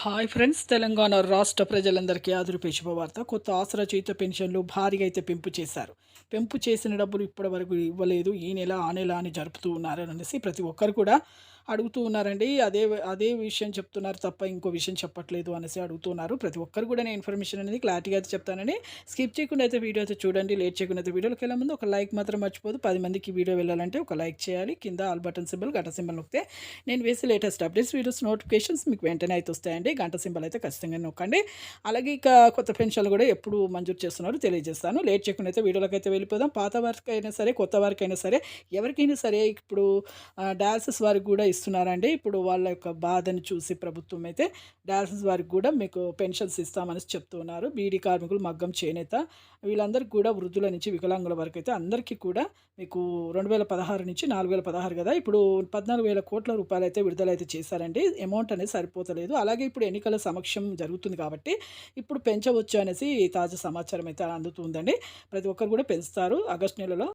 Hi friends, Telangana రాష్ట్ర ప్రజలందరికీ ఆదుర్పే శుభవార్త. కొత్త ఆసరా జీత పెన్షన్లు భారీగా అయితే పెంపు చేశారు. పెంపు చేసిన డబ్బులు ఇప్పటివరకు ఇవ్వలేదు. ఈ నెల, ఆ నెల అని జరుపుతూ ఉన్నారనేసి ప్రతి ఒక్కరు కూడా అడుగుతూ ఉన్నారండి. అదే అదే విషయం చెప్తున్నారు తప్ప ఇంకో విషయం చెప్పట్లేదు అనేసి అడుగుతున్నారు. ప్రతి ఒక్కరు కూడా నేను ఇన్ఫర్మేషన్ అనేది క్లారిటీగా అయితే చెప్తానండి. స్కిప్ చేయకుండా అయితే వీడియో అయితే చూడండి. లేట్ చేయకుండా అయితే వీడియోలోకి వెళ్ళే ముందు ఒక లైక్ మాత్రం మర్చిపోదు. 10 మందికి వీడియో వెళ్ళాలంటే ఒక లైక్ చేయాలి. కింద ఆల్ బటన్ సింబల్, గంట సింబల్ నొక్కితే నేను వేసే లేటెస్ట్ అప్డేట్స్, వీడియోస్ నోటిఫికేషన్స్ మీకు వెంటనే అయితే వస్తాయండి. గంట సింబల్ అయితే ఖచ్చితంగా నొక్కండి. అలాగే ఇక కొత్త పెన్షన్లు కూడా ఎప్పుడు మంజూరు చేస్తున్నారో తెలియజేస్తాను. లేట్ చేయకుండా అయితే వీడియోలోకి అయితే వెళ్ళిపోదాం. పాత వారికైనా సరే, కొత్త వారికైనా సరే, ఎవరికైనా సరే ఇప్పుడు డయాలసిస్ వారికి కూడా ఇస్తున్నారండి. ఇప్పుడు వాళ్ళ యొక్క బాధను చూసి ప్రభుత్వం అయితే డయాలసిస్ వారికి కూడా మీకు పెన్షన్స్ ఇస్తామని చెప్తున్నారు. బీడీ కార్మికులు, మగ్గం చేనేత వీళ్ళందరికీ కూడా, వృద్ధుల నుంచి వికలాంగుల వరకు అయితే అందరికీ కూడా మీకు 2016 నుంచి 4016 కదా, ఇప్పుడు 14,000 కోట్ల రూపాయలు అయితే విడుదలైతే చేశారండి. అమౌంట్ అనేది సరిపోతలేదు. అలాగే ఇప్పుడు ఎన్నికల సమక్షం జరుగుతుంది కాబట్టి ఇప్పుడు పెంచవచ్చు అనేసి తాజా సమాచారం అయితే అందుతుందండి. ప్రతి ఒక్కరు కూడా పెంచుతారు ఆగస్టు నెలలో.